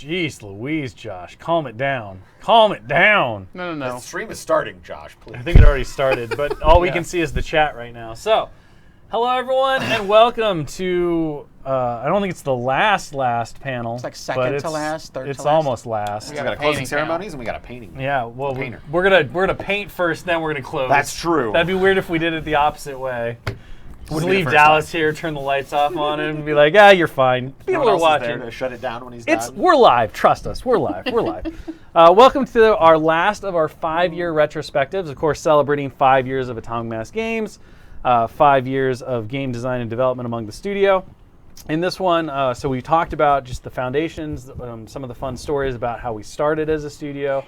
Jeez Louise, Josh. Calm it down. Calm it down. No. The stream is starting, Josh, please. I think it already started, but all we can see is the chat right now. So, hello everyone, and welcome to, I don't think it's the last panel. It's like second to last, third to last. It's almost last. We got a closing ceremonies and we got a painting. Yeah, well, we're gonna paint first, then we're gonna close. That's true. That'd be weird if we did it the opposite way. Just Wouldn't be the leave first Dallas time. here, turn the lights off on him, and be like, you're fine. People are watching. There to shut it down when he's done. We're live. Trust us. We're live. We're live. Welcome to our last of our 5-year retrospectives. Of course, celebrating 5 years of Atomic Mass Games, 5 years of game design and development among the studio. In this one, so we talked about just the foundations, some of the fun stories about how we started as a studio,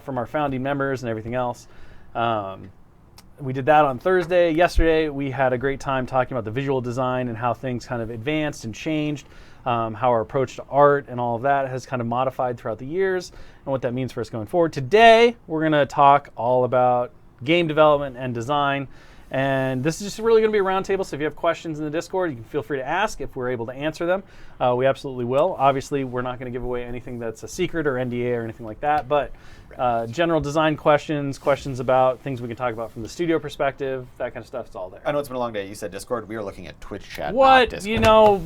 from our founding members and everything else. We did that on Thursday. Yesterday, we had a great time talking about the visual design and how things kind of advanced and changed, how our approach to art and all of that has kind of modified throughout the years and what that means for us going forward. Today, we're going to talk all about game development and design. And this is just really going to be a roundtable, so if you have questions in the Discord, you can feel free to ask. If we're able to answer them, we absolutely will. Obviously, we're not going to give away anything that's a secret or NDA or anything like that, but general design questions about things we can talk about from the studio perspective, that kind of stuff, it's all there. I know it's been a long day. You said Discord. We were looking at Twitch chat, not What? Discord. You know,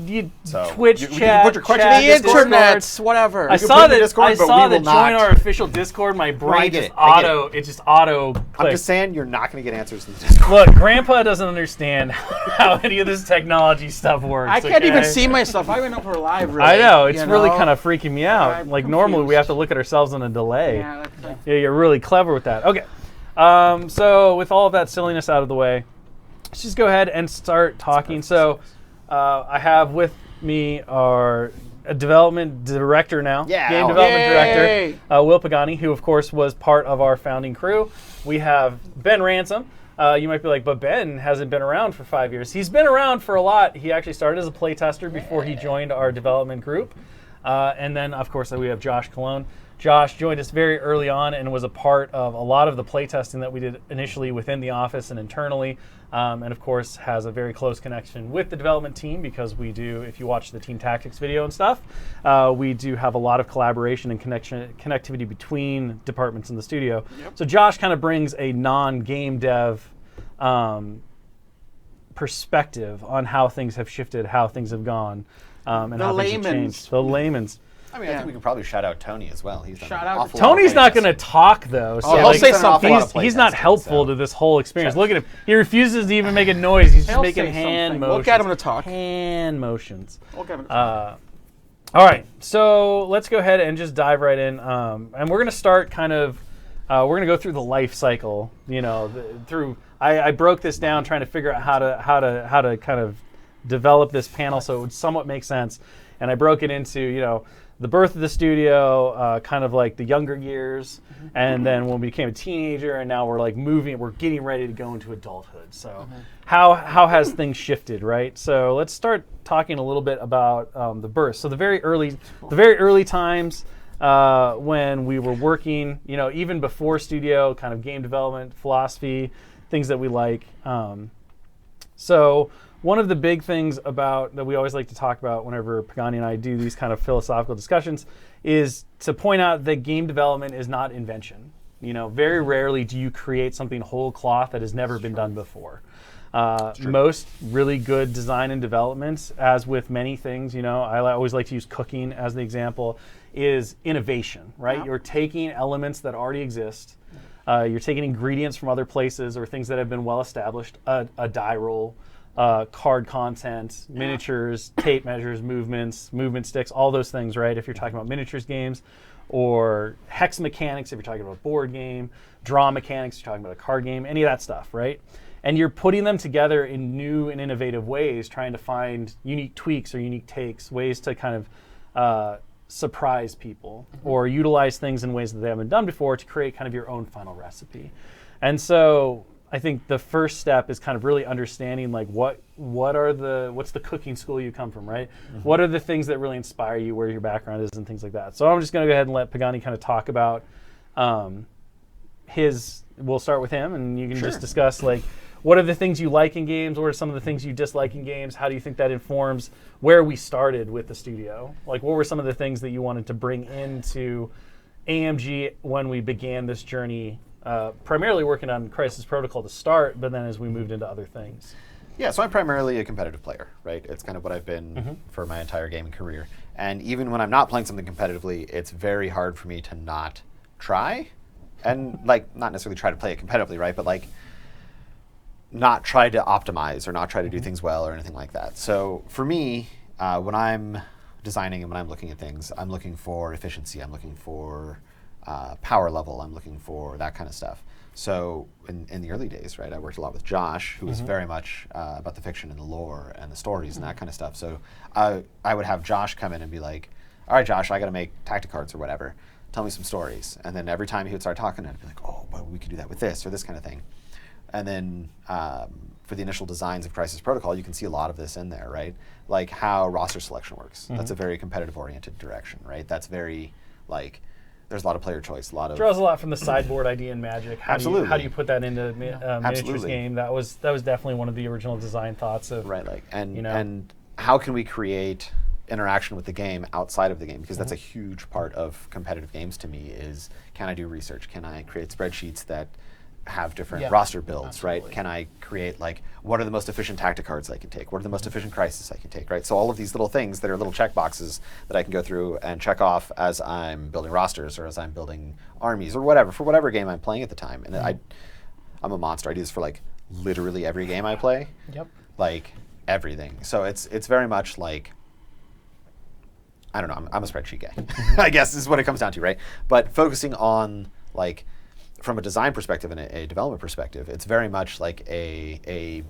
Twitch you chat, can put your question chat, in The Discord. internets, whatever. I can saw put it in that. Discord, I but saw we that will join not. our official Discord. My brain I get just it. I get auto. it. It just auto. I'm just saying you're not going to get answers in the Discord. Look, Grandpa doesn't understand how any of this technology stuff works. I can't even okay? see myself. I don't even know if we're live, really. I know, it's you really know? kind of freaking me out. I'm Like normally we confused. have to look at ourselves on a delay. Yeah, Yeah, you're really clever with that. Okay, so with all of that silliness out of the way, let's just go ahead and start talking. So I have with me our development director now, game development Yay! director, Will Pagani, who of course was part of our founding crew. We have Ben Ransom. You might be like, but Ben hasn't been around for 5 years. He's been around for a lot. He actually started as a playtester before he joined our development group. And then, of course, we have Josh Colon. Josh joined us very early on and was a part of a lot of the playtesting that we did initially within the office and internally. And, of course, has a very close connection with the development team because we do, if you watch the Team Tactics video and stuff, we do have a lot of collaboration and connectivity between departments in the studio. Yep. So Josh kind of brings a non-game dev perspective on how things have shifted, how things have gone, and how things have changed. The layman's. I mean, I think we could probably shout out Tony as well. He's done Shout an out to awful lot of Tony's not playtesting. going to talk though. So he'll like, say something. He's not helpful to this whole experience. Look at him. He refuses to even make a noise. He's just He'll making say hand something. motions. We'll get him to talk. Hand motions. We'll get him to talk. All right, so let's go ahead and just dive right in. And we're going to start kind of, we're going to go through the life cycle. You know, I broke this down trying to figure out how to kind of develop this panel so it would somewhat make sense. And I broke it into, you know, the birth of the studio, kind of like the younger years, and then when we became a teenager, and now we're like we're getting ready to go into adulthood. So how has things shifted, right? So let's start talking a little bit about the birth. So the very early times when we were working, you know, even before studio, kind of game development, philosophy, things that we like. So one of the big things that we always like to talk about whenever Pagani and I do these kind of philosophical discussions is to point out that game development is not invention. You know, very rarely do you create something whole cloth that has never been done before. Most really good design and developments, as with many things, you know, I always like to use cooking as the example, is innovation, right? Yeah. You're taking elements that already exist. You're taking ingredients from other places or things that have been well established, a die roll, card content, miniatures, tape measures, movement sticks, all those things, right? If you're talking about miniatures games, or hex mechanics, if you're talking about a board game, draw mechanics, if you're talking about a card game, any of that stuff, right? And you're putting them together in new and innovative ways, trying to find unique tweaks or unique takes, ways to kind of surprise people or utilize things in ways that they haven't done before to create kind of your own final recipe. And so I think the first step is kind of really understanding like what's the cooking school you come from, right? What are the things that really inspire you, where your background is and things like that. So I'm just going to go ahead and let Pagani kind of talk about his we'll start with him, and you can Sure. just discuss like what are the things you like in games, what are some of the things you dislike in games, how do you think that informs where we started with the studio? Like, what were some of the things that you wanted to bring into AMG when we began this journey, primarily working on Crisis Protocol to start, but then as we moved into other things? Yeah, so I'm primarily a competitive player, right? It's kind of what I've been for my entire gaming career. And even when I'm not playing something competitively, it's very hard for me to not try. And like, not necessarily try to play it competitively, right? But like, not try to optimize or not try to do things well or anything like that. So for me, when I'm designing and when I'm looking at things, I'm looking for efficiency, I'm looking for power level, I'm looking for that kind of stuff. So in the early days, right, I worked a lot with Josh, who was very much about the fiction and the lore and the stories and that kind of stuff. So I would have Josh come in and be like, all right, Josh, I got to make tactic cards or whatever. Tell me some stories. And then every time he would start talking, I'd be like, oh, well, we could do that with this or this kind of thing. And then for the initial designs of Crisis Protocol, you can see a lot of this in there, right? Like how roster selection works. That's a very competitive-oriented direction, right? That's very, like, there's a lot of player choice, a lot of... Draws a lot from the sideboard idea in Magic. Absolutely. How do you put that into miniatures Absolutely. game? That was definitely one of the original design thoughts of... Right, like, and, you know, and how can we create interaction with the game outside of the game? Because that's a huge part of competitive games to me is, can I do research? Can I create spreadsheets that have different roster builds, right? Can I create, like, what are the most efficient tactic cards I can take? What are the most efficient crisis I can take, right? So all of these little things that are little check boxes that I can go through and check off as I'm building rosters or as I'm building armies or whatever, for whatever game I'm playing at the time. And I'm a monster. I do this for, like, literally every game I play. Yep. Like, everything. So it's very much like, I don't know, I'm a spreadsheet guy, I guess is what it comes down to, right? But focusing on, like, from a design perspective and a development perspective, it's very much like a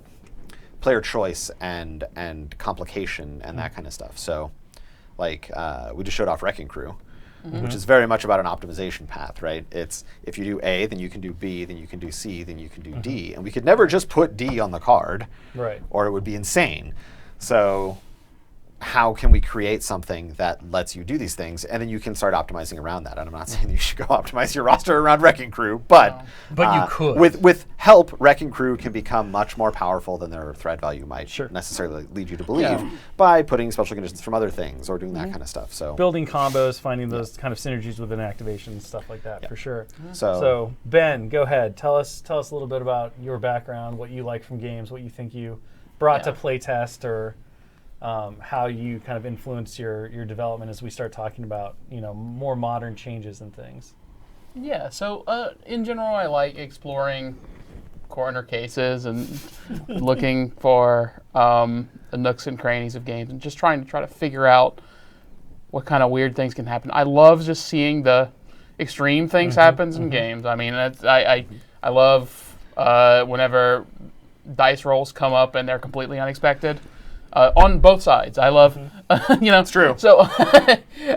player choice and complication and that kind of stuff. So, like, we just showed off Wrecking Crew, which is very much about an optimization path, right? It's if you do A, then you can do B, then you can do C, then you can do D. And we could never just put D on the card, right, or it would be insane. So how can we create something that lets you do these things, and then you can start optimizing around that? And I'm not saying that you should go optimize your roster around Wrecking Crew, but you could. With help, Wrecking Crew can become much more powerful than their threat value might necessarily lead you to believe by putting special conditions from other things or doing that kind of stuff. So building combos, finding those kind of synergies within activations, stuff like that, for sure. So Ben, go ahead. Tell us a little bit about your background, what you like from games, what you think you brought to playtest, or how you kind of influence your development as we start talking about, you know, more modern changes and things. Yeah, so in general, I like exploring corner cases and looking for the nooks and crannies of games and just trying to figure out what kind of weird things can happen. I love just seeing the extreme things happen in games. I mean, I love whenever dice rolls come up and they're completely unexpected. On both sides, I love, you know. It's true. So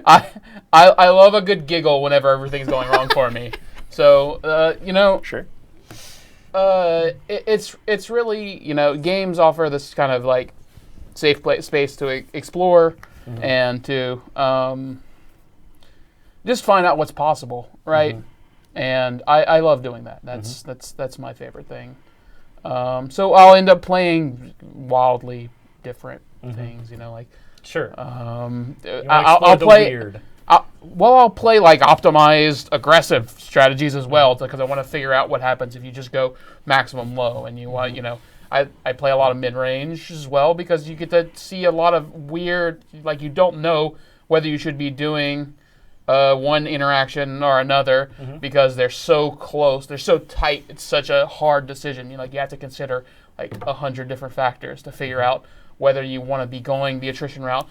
I love a good giggle whenever everything's going wrong for me. So you know, it's really, you know, games offer this kind of like safe space to explore and to just find out what's possible, right? And I love doing that. That's my favorite thing. So I'll end up playing wildly different things, you know, like I'll play weird. I'll play like optimized aggressive strategies as well, because I want to figure out what happens if you just go maximum low and you want, you know, I play a lot of mid-range as well, because you get to see a lot of weird, like, you don't know whether you should be doing one interaction or another because they're so close, they're so tight, it's such a hard decision. You know, like, you have to consider like 100 different factors to figure out whether you want to be going the attrition route.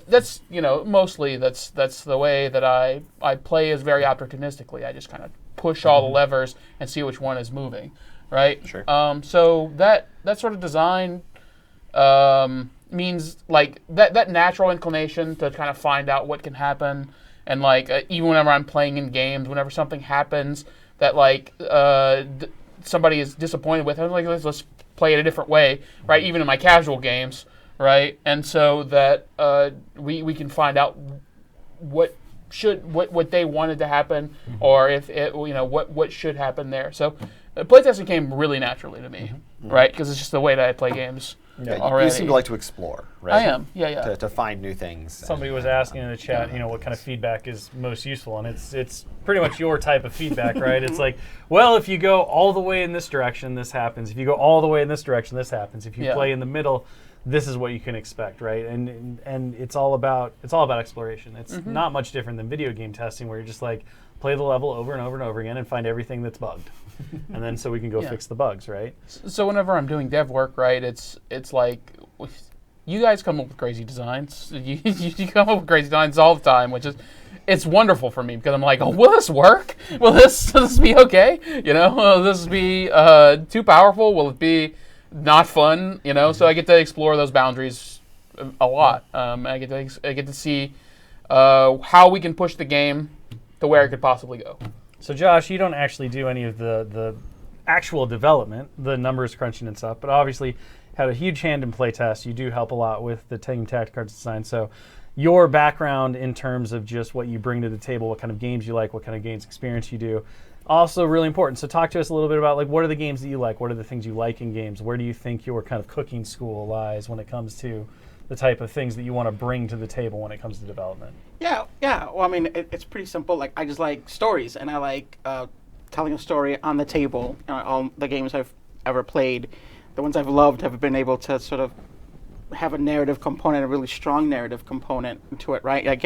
That's, you know, mostly that's the way that I play, is very opportunistically. I just kind of push all the levers and see which one is moving, right? Sure. So that sort of design means like that natural inclination to kind of find out what can happen, and like even whenever I'm playing in games, whenever something happens that like somebody is disappointed with, I'm like, let's play it a different way, right? Even in my casual games, right? And so that we can find out what they wanted to happen, or if it, you know, what should happen there. So playtesting came really naturally to me, right? Because it's just the way that I play games. Yeah, already. you seem to like to explore, right? I am, yeah. To find new things. Somebody was asking in the chat, what kind of feedback is most useful, and it's pretty much your type of feedback, right? It's like, well, if you go all the way in this direction, this happens. If you go all the way in this direction, this happens. If you play in the middle, this is what you can expect, right? And it's all about exploration. It's not much different than video game testing, where you're just like, play the level over and over and over again and find everything that's bugged, and then so we can go fix the bugs, right? So whenever I'm doing dev work, right, it's like you guys come up with crazy designs. You come up with crazy designs all the time, which is it's wonderful for me because I'm like, oh, will this work? Will this be okay? Will this be too powerful? Will it be not fun? So I get to explore those boundaries a lot. I get to see how we can push the game to where it could possibly go. So Josh, you don't actually do any of the actual development, the numbers crunching and stuff, but obviously had a huge hand in playtest. You do help a lot with the Team Tactic Cards design. So your background in terms of just what you bring to the table, what kind of games you like, what kind of games experience you do, also really important. So talk to us a little bit about what are the games that you like? What are the things you like in games? Where do you think your kind of cooking school lies when it comes to the type of things that you want to bring to the table when it comes to development? Yeah. Well, I mean, it's pretty simple. Like, I just like stories, and I like telling a story on the table. All the games I've ever played, the ones I've loved, have been able to sort of have a narrative component, a really strong narrative component to it, right? Like,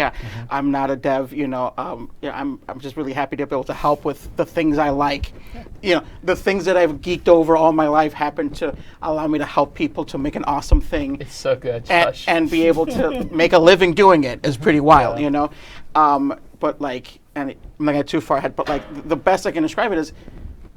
I'm not a dev, I'm just really happy to be able to help with the things I like. The things that I've geeked over all my life happen to allow me to help people to make an awesome thing. It's so good, Josh. And be able to make a living doing it is pretty wild, But like, and I'm not going too far ahead, but like the best I can describe it is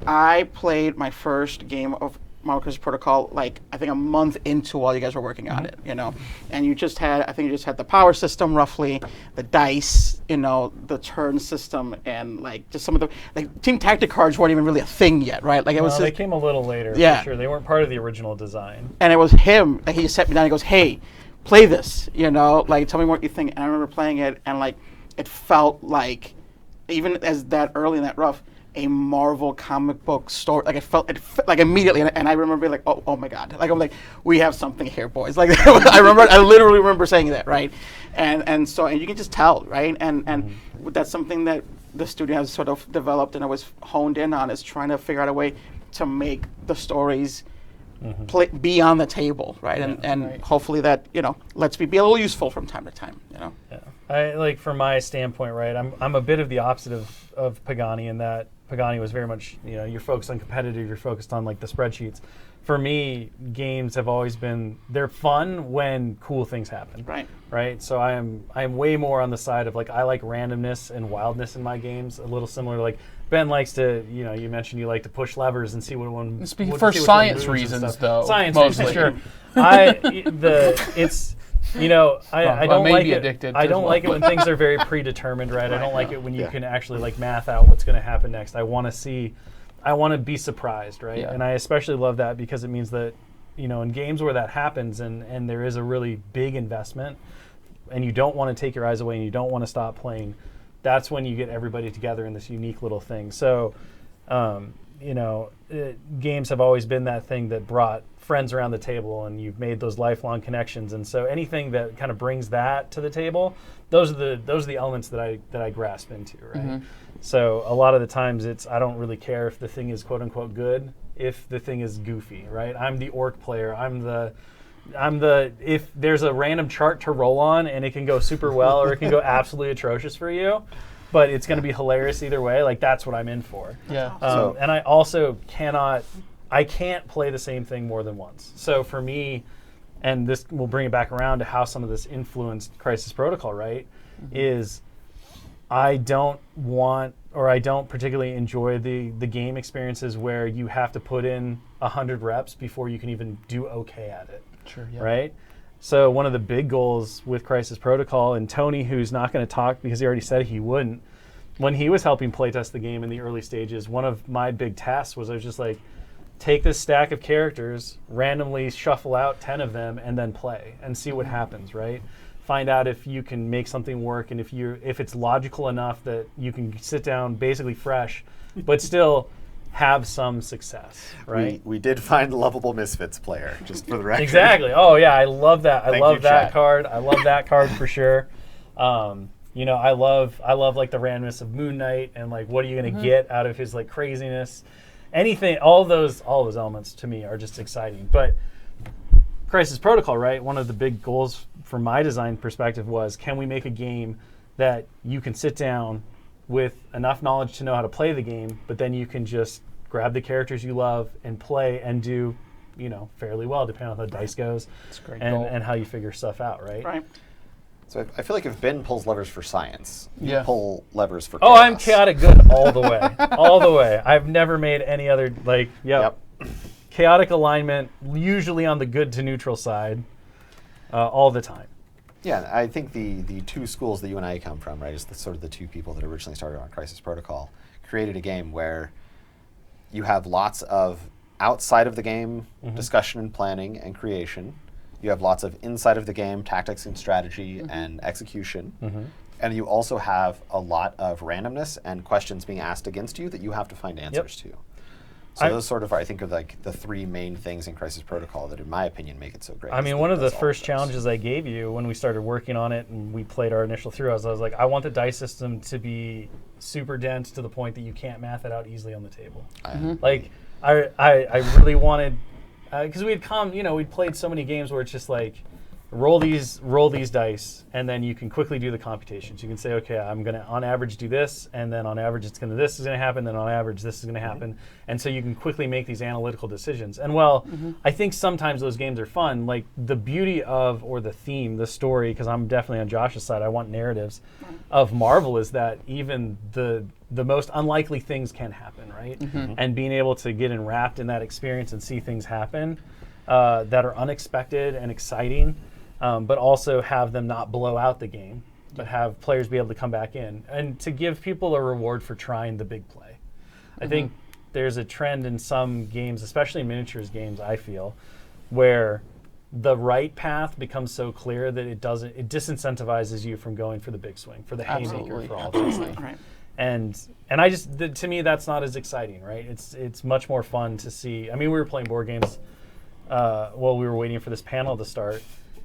I played my first game of Marvel Crisis Protocol, like I think a month into while you guys were working on it, and you just had the power system roughly, the dice, the turn system, and like just some of the Team Tactic cards weren't even really a thing yet, right? Like it was. They came a little later. Yeah, for sure. They weren't part of the original design. And it was him. Like, he set me down. He goes, "Hey, play this. Like tell me what you think." And I remember playing it, and like it felt like, even as that early and that rough, a Marvel comic book story. Like it felt like immediately, and I remember being like, oh my god! Like I'm like, we have something here, boys. Like I literally remember saying that, right? And so you can just tell, right? And that's something that the studio has sort of developed and I was honed in on, is trying to figure out a way to make the stories be on the table, right? And hopefully that lets me be a little useful from time to time, Yeah. I like, from my standpoint, right? I'm a bit of the opposite of Pagani, in that Pagani was very much, you're focused on competitive, you're focused on like the spreadsheets. For me, games have always been, they're fun when cool things happen. Right. So I am way more on the side of like, I like randomness and wildness in my games. A little similar to like Ben likes to, you mentioned you like to push levers and see what one. For science reasons, though. Science mostly. reasons, sure. I don't like it. I don't like it when things are very predetermined, right? I don't like it when you can actually like math out what's going to happen next. I want to be surprised, right? Yeah. And I especially love that because it means that, in games where that happens and there is a really big investment and you don't want to take your eyes away and you don't want to stop playing, that's when you get everybody together in this unique little thing. So, games have always been that thing that brought friends around the table, and you've made those lifelong connections. And so anything that kind of brings that to the table, those are the elements that I grasp into, right? So a lot of the times I don't really care if the thing is quote unquote good, if the thing is goofy, right? I'm the orc player. If there's a random chart to roll on and it can go super well or it can go absolutely atrocious for you, but it's going to be hilarious either way, like that's what I'm in for. Yeah. And I also can't play the same thing more than once. So for me, and this will bring it back around to how some of this influenced Crisis Protocol, right, is I don't particularly enjoy the game experiences where you have to put in 100 reps before you can even do okay at it. Sure, yeah. Right? So one of the big goals with Crisis Protocol, and Tony, who's not going to talk because he already said he wouldn't, when he was helping playtest the game in the early stages, one of my big tasks was I was just like, take this stack of characters, randomly shuffle out 10 of them, and then play and see what happens, right? Find out if you can make something work and if it's logical enough that you can sit down basically fresh, but still have some success, right? We did find lovable misfits player, just for the record. Exactly. Oh yeah, I love that. I Thank love you, that chat. card. I love that card for sure. You know, I love like the randomness of Moon Knight and like what are you going to get out of his like craziness. Anything, all those elements to me are just exciting. But Crisis Protocol, right? One of the big goals from my design perspective was, can we make a game that you can sit down with enough knowledge to know how to play the game, but then you can just grab the characters you love and play and do, you know, fairly well depending on how the dice goes and how you figure stuff out, right? Right. So I feel like if Ben pulls levers for science, you Yeah. pull levers for Oh, chaos. I'm chaotic good all the way. All the way. I've never made any other, like, Yep. chaotic alignment, usually on the good to neutral side, all the time. Yeah, I think the two schools that you and I come from, right, is sort of the two people that originally started on Crisis Protocol, created a game where you have lots of outside of the game discussion and planning and creation. You have lots of inside of the game tactics and strategy and execution. And you also have a lot of randomness and questions being asked against you that you have to find answers to. So those sort of, I think, are like the three main things in Crisis Protocol that, in my opinion, make it so great. I mean, one of the first challenges I gave you when we started working on it and we played our initial through-outs, I was like, I want the dice system to be super dense to the point that you can't math it out easily on the table. Like, I really wanted, because we'd we'd played so many games where it's just like, roll these dice, and then you can quickly do the computations. You can say, okay, I'm going to, on average, do this, and then on average, this is going to happen, then on average, this is going to happen. And so you can quickly make these analytical decisions. And well, I think sometimes those games are fun. Like the beauty of, or the theme, the story, because I'm definitely on Josh's side, I want narratives, of Marvel is that even the most unlikely things can happen, right? And being able to get enwrapped in that experience and see things happen that are unexpected and exciting, but also have them not blow out the game, but have players be able to come back in and to give people a reward for trying the big play. I think there's a trend in some games, especially in miniatures games, I feel, where the right path becomes so clear that it disincentivizes you from going for the big swing, for the haymaker, for all those things. Right. And I just, to me, that's not as exciting, right? It's much more fun to see. I mean, we were playing board games while we were waiting for this panel to start,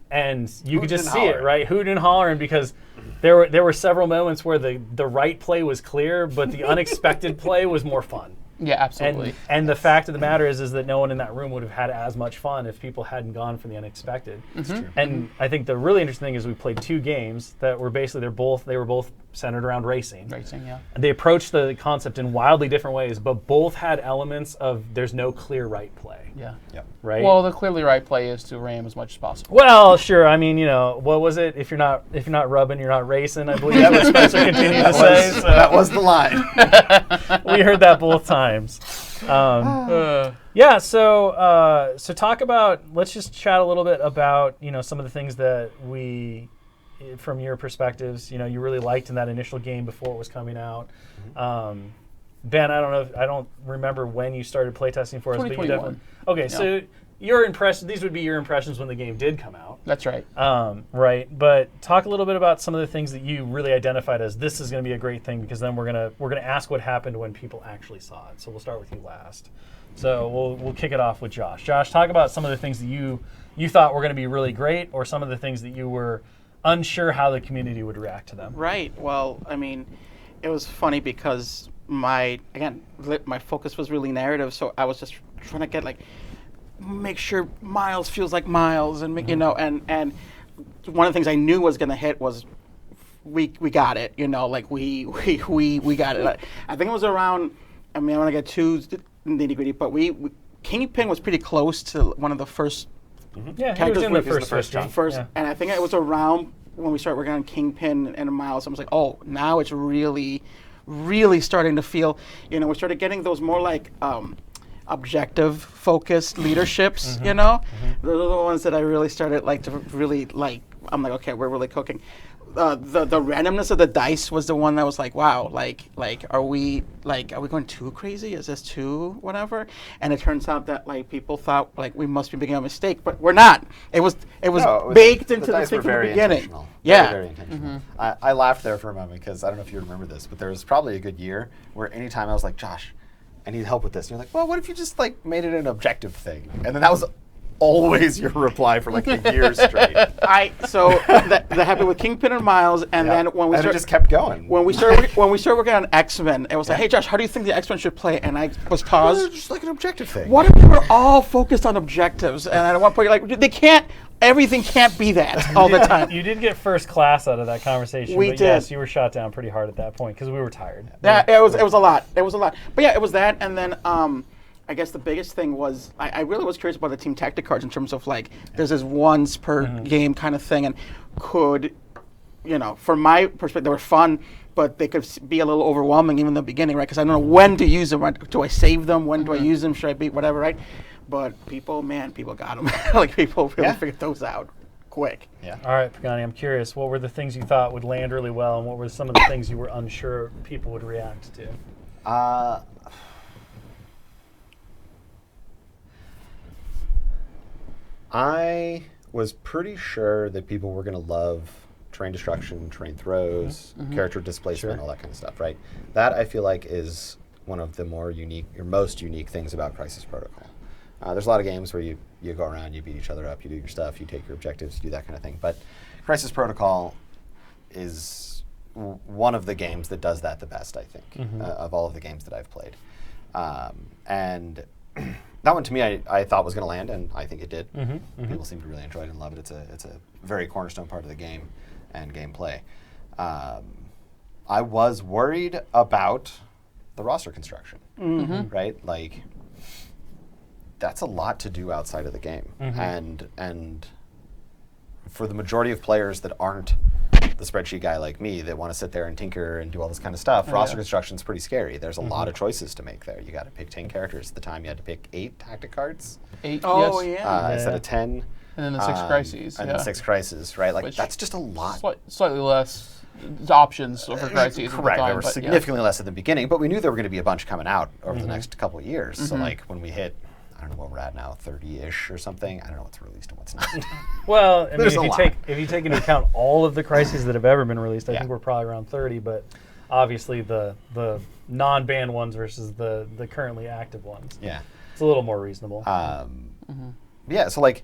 and you could just see it, right? Hooting and hollering, because there were several moments where the right play was clear, but the unexpected play was more fun. Yeah, absolutely. And the fact of the matter is that no one in that room would have had as much fun if people hadn't gone for the unexpected. And I think the really interesting thing is we played two games that were basically they were both centered around racing. Yeah. And they approached the concept in wildly different ways, but both had elements of there's no clear right play. Yeah. Right? Well, the clearly right play is to ram as much as possible. Well, sure. I mean, what was it? If you're not rubbing, you're not racing. I believe that's what Spencer continued to say. So That was the line. we heard that both times. Yeah. So talk about. Let's just chat a little bit about some of the things that we, from your perspectives, you really liked in that initial game before it was coming out. Ben, I don't remember when you started playtesting for us, but you 2021. definitely. Okay, so your impression. These would be your impressions when the game did come out. That's right. Right. But talk a little bit about some of the things that you really identified as this is going to be a great thing, because then we're gonna ask what happened when people actually saw it. So we'll start with you last. So we'll kick it off with Josh. Josh, talk about some of the things that you thought were going to be really great, or some of the things that you were unsure how the community would react to them. Right. Well, I mean, it was funny because my focus was really narrative, so I was just trying to get make sure Miles feels like Miles, and and one of the things I knew was going to hit was we got it, we got it. I think it was around. I mean, I want to get too nitty gritty, but Kingpin was pretty close to one of the first. Yeah, he was in the first game. And I think it was around when we started working on Kingpin and Miles. I was like, oh, now it's really, really starting to feel. We started getting those more objective focused leaderships. Those are the ones that I really started to really like. I'm like, okay, we're really cooking. The randomness of the dice was the one that was like, wow, are we going too crazy? Is this too whatever? And it turns out that people thought we must be making a mistake, but we're not. It was baked into the thing from the beginning. Yeah. Very intentional. I laughed there for a moment because I don't know if you remember this, but there was probably a good year where anytime I was like, Josh, I need help with this. And you're like, well, what if you just like made it an objective thing? And then that was always your reply for like a year straight. That happened with Kingpin and Miles, and then when we it just kept going. when we started working on X-Men, it was like, hey Josh, how do you think the X-Men should play? And I was paused. Just like an objective thing. What if we were all focused on objectives? And at one point, you're like, they can't. Everything can't be that all the time. You did get first class out of that conversation. We but did. Yes, you were shot down pretty hard at that point because we were tired. Yeah, it was a lot. It was a lot. But yeah, it was that, and then I guess the biggest thing was I really was curious about the team tactic cards in terms of like there's this once per game kind of thing, and could, from my perspective, they were fun, but they could be a little overwhelming even in the beginning, right? Because I don't know when to use them. Right? Do I save them? When do I use them? Should I beat whatever, right? But people got them. Like people really figured those out quick. Yeah. All right, Pagani, I'm curious. What were the things you thought would land really well, and what were some of the things you were unsure people would react to? I was pretty sure that people were going to love terrain destruction, terrain throws, character displacement, all that kind of stuff, right? That I feel like is one of the more unique, or most unique things about Crisis Protocol. There's a lot of games where you go around, you beat each other up, you do your stuff, you take your objectives, you do that kind of thing. But Crisis Protocol is one of the games that does that the best, I think, of all of the games that I've played. And that one to me I thought was going to land, and I think it did. People seem to really enjoy it and love it. It's a very cornerstone part of the game and gameplay. I was worried about the roster construction, right? Like, that's a lot to do outside of the game, and for the majority of players that aren't the spreadsheet guy like me that want to sit there and tinker and do all this kind of stuff, roster construction is pretty scary. There's a lot of choices to make there. You got to pick 10 characters. At the time, you had to pick 8 tactic cards. 8, Oh, yes. yeah. Instead of 10. And then the 6 crises. And then 6 crises, right? Like, Which that's just a lot. Slightly less options for crises. Correct. At the time, There were but significantly less at the beginning, but we knew there were going to be a bunch coming out over the next couple of years. So, like, when we hit, I don't know what we're at now, 30-ish or something. I don't know what's released and what's not. Well, I mean, There's if a you lot. take into account all of the crises that have ever been released, I Yeah. think we're probably around 30. But obviously, the non-banned ones versus the currently active ones, Yeah. it's a little more reasonable. Yeah, so like,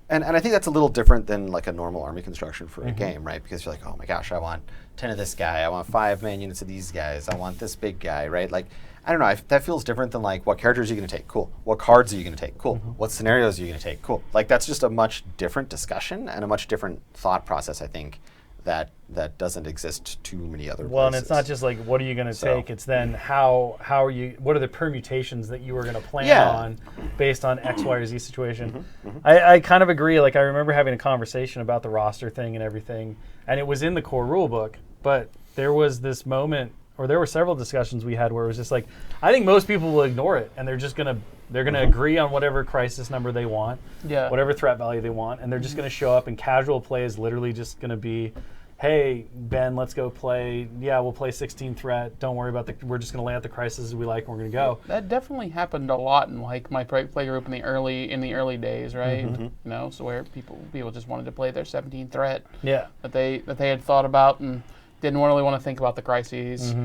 and I think that's a little different than like a normal army construction for a game, right? Because you're like, oh my gosh, I want 10 of this guy, I want 5 man units of these guys, I want this big guy, right? Like, I don't know, that feels different than like, what characters are you going to take? Cool. What cards are you going to take? Cool. What scenarios are you going to take? Cool. Like, that's just a much different discussion and a much different thought process, I think, that doesn't exist too many other Well, and places. it's not just like what are you going to So- take. It's then how are you? What are the permutations that you were going to plan Yeah. on based on X, Y, or Z situation? I kind of agree. Like I remember having a conversation about the roster thing and everything, and it was in the core rule book. But there was this moment, or there were several discussions we had where it was just like, I think most people will ignore it, and they're just gonna agree on whatever crisis number they want, whatever threat value they want, and they're just gonna show up. And casual play is literally just gonna be, hey, Ben, let's go play. Yeah, we'll play 16 threat. Don't worry about we're just going to lay out the crises we like and we're going to go. That definitely happened a lot in like my play group in the early days, right? You know, so where people just wanted to play their 17 threat that they had thought about and didn't really want to think about the crises.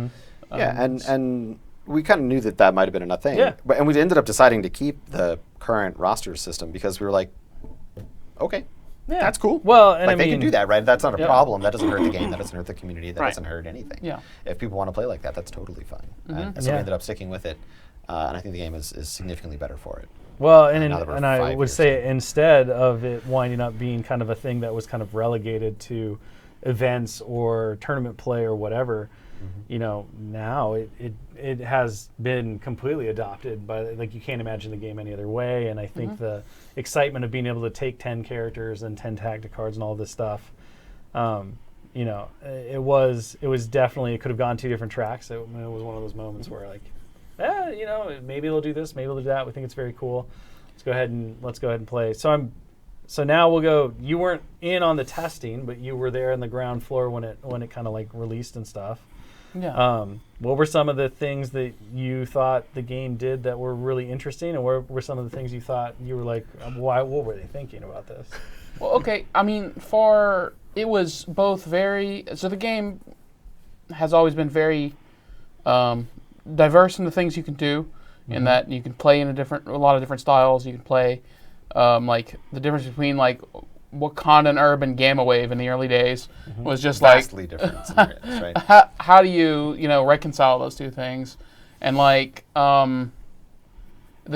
Yeah, and we kind of knew that might have been enough thing. Yeah. And we ended up deciding to keep the current roster system because we were like, okay, Yeah. that's cool. Well, and like I they mean, can do that, right? That's not a problem. That doesn't hurt the game. That doesn't hurt the community. That Right. doesn't hurt anything. Yeah. If people want to play like that, that's totally fine. And so we Yeah. ended up sticking with it. And I think the game is significantly better for it. Well, and now that we're I 5 would years say instead of it winding up being kind of a thing that was kind of relegated to events or tournament play or whatever, you know, now it has been completely adopted by, like, you can't imagine the game any other way. And I think the excitement of being able to take 10 characters and 10 tactic cards and all this stuff, you know, it was definitely, it could have gone 2 different tracks. It was one of those moments where, like, you know, maybe they'll do this, maybe they'll do that. We think it's very cool. Let's go ahead and play. So now we'll go. You weren't in on the testing, but you were there on the ground floor when it kind of like released and stuff. Yeah. What were some of the things that you thought the game did that were really interesting, and what were some of the things you thought you were like, why? What were they thinking about this? Well, okay. I mean, it was both very. So the game has always been very diverse in the things you can do, in that you can play in a lot of different styles. You can play like the difference between like Wakanda Urban Gamma Wave in the early days was just Vastly different scenarios, right? how do you reconcile those two things, and like the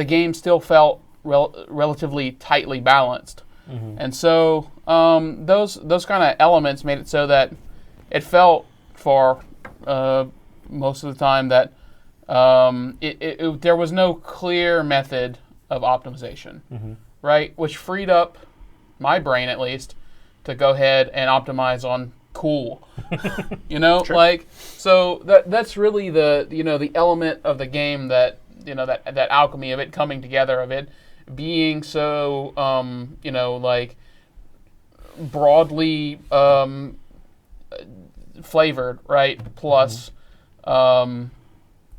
game still felt relatively tightly balanced, and so those kind of elements made it so that it felt for most of the time that there was no clear method of optimization, right? Which freed up my brain, at least, to go ahead and optimize on cool. Like, so that's really the element of the game that that alchemy of it coming together, of it being so like broadly flavored, right? Plus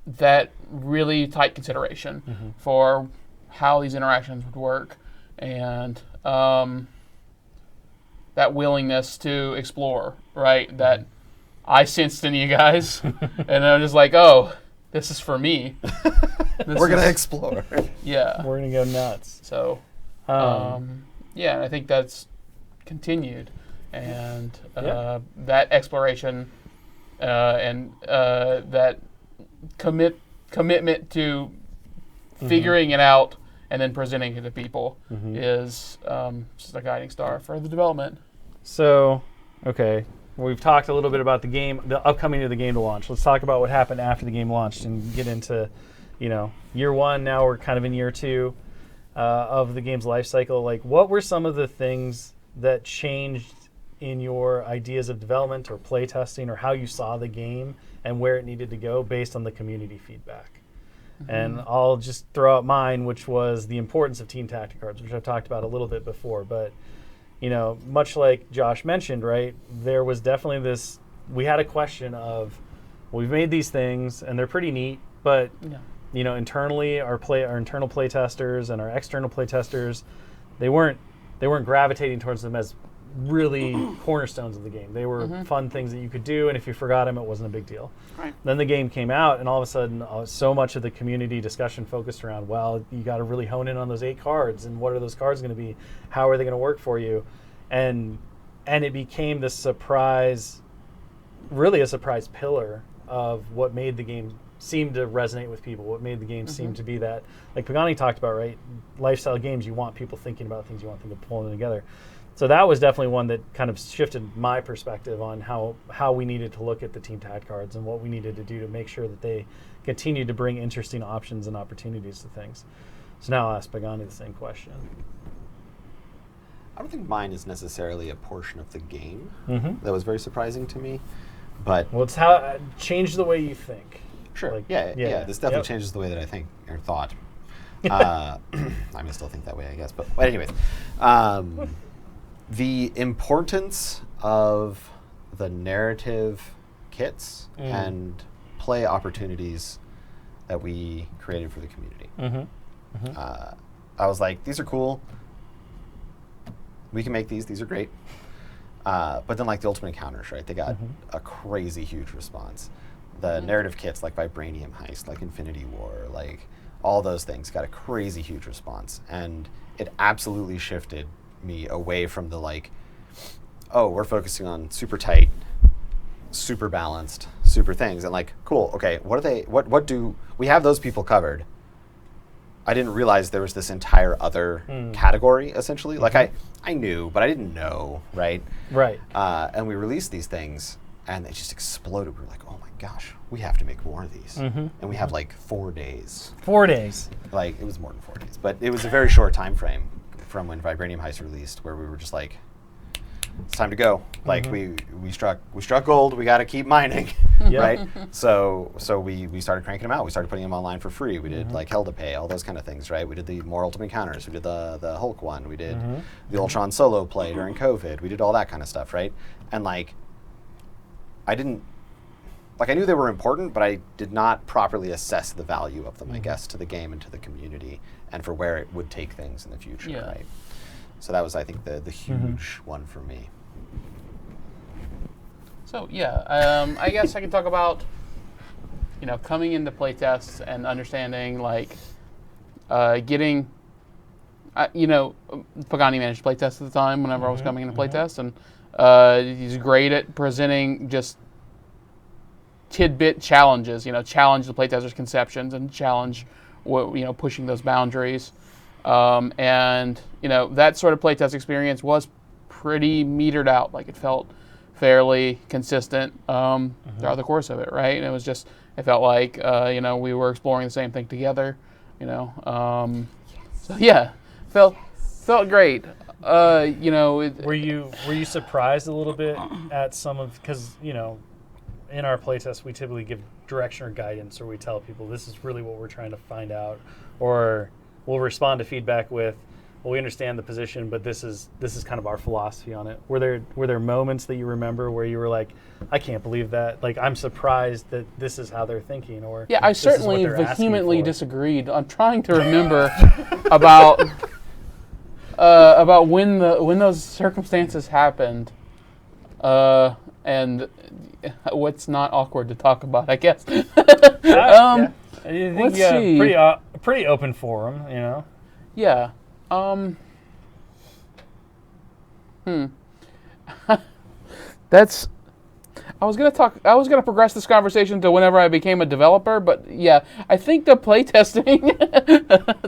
that really tight consideration for how these interactions would work, and that willingness to explore, right? That I sensed in you guys, and I'm just like, oh, this is for me. We're gonna explore. Yeah, We're gonna go nuts. so yeah, I think that's continued, and that exploration and that commitment to figuring it out and then presenting it to people is just a guiding star for the development. So, okay, we've talked a little bit about the game, the upcoming of the game to launch. Let's talk about what happened after the game launched and get into, year one. Now we're kind of in year two of the game's life cycle. Like, what were some of the things that changed in your ideas of development or play testing, or how you saw the game and where it needed to go based on the community feedback? And I'll just throw out mine, which was the importance of team tactic cards, which I've talked about a little bit before. But, much like Josh mentioned, right, there was definitely this, we had a question of, we've made these things and they're pretty neat, but, internally our internal play testers and our external play testers, they weren't gravitating towards them as really cornerstones of the game. They were fun things that you could do, and if you forgot them, it wasn't a big deal. Right. Then the game came out, and all of a sudden, so much of the community discussion focused around, well, you got to really hone in on those 8 cards, and what are those cards going to be? How are they going to work for you? And it became this surprise, really a surprise pillar of what made the game seem to resonate with people, what made the game seem to be that, like Pagani talked about, right? Lifestyle games, you want people thinking about things, you want them to pull them together. So that was definitely one that kind of shifted my perspective on how we needed to look at the team tag cards and what we needed to do to make sure that they continued to bring interesting options and opportunities to things. So now I'll ask Pagani the same question. I don't think mine is necessarily a portion of the game. That was very surprising to me. But Well, it's how change the way you think. sure, Like, yeah, this definitely changes the way that I think or thought. I mean, I still think that way, I guess. But anyways, the importance of the narrative kits and play opportunities that we created for the community. I was like, these are cool. We can make these. These are great. But then, like, the Ultimate Encounters, right? They got a crazy huge response. The narrative kits, like Vibranium Heist, like Infinity War, like all those things got a crazy huge response. And it absolutely shifted me away from the, like, oh, we're focusing on super tight, super balanced, super things. And, like, cool, okay, what do, we have those people covered. I didn't realize there was this entire other category, essentially. Like, I knew, but I didn't know, right? Right. And we released these things, and it just exploded. We were like, oh my gosh, we have to make more of these. And we have, like, 4 days. 4 days. Like, it was more than 4 days. But it was a very short time frame from when Vibranium Heist released, where we were just like, it's time to go. Like, we struck gold. We got to keep mining, right? So we started cranking them out. We started putting them online for free. We did like Hell to Pay, all those kind of things, right? We did the more Ultimate Encounters. We did the Hulk one. We did the Ultron solo play during COVID. We did all that kind of stuff, right? And like, I knew they were important, but I did not properly assess the value of them, I guess, to the game and to the community, and for where it would take things in the future, right? So that was, I think, the huge one for me. So yeah, I guess I can talk about coming into playtests and understanding getting. Pagani managed playtests at the time whenever I was coming into playtest, and he's great at presenting just tidbit challenges. Challenge the playtester's conceptions and challenge pushing those boundaries. And that sort of playtest experience was pretty metered out. It felt fairly consistent throughout the course of it, right? And it felt like we were exploring the same thing together. So yeah, felt great. Were you surprised a little bit at some of, because in our playtest we typically give direction or guidance, or we tell people this is really what we're trying to find out, or we'll respond to feedback with, well, we understand the position, but this is kind of our philosophy on it. Were there moments that you remember where you were like, I can't believe that, I'm surprised that this is how they're thinking, or yeah, I this is what certainly they're asking vehemently for? disagreed. I'm trying to remember about when those circumstances happened, and what's not awkward to talk about, I guess. Yeah. I think let's you have see. pretty open forum, Yeah. That's. I was gonna progress this conversation to whenever I became a developer, but yeah, I think the playtesting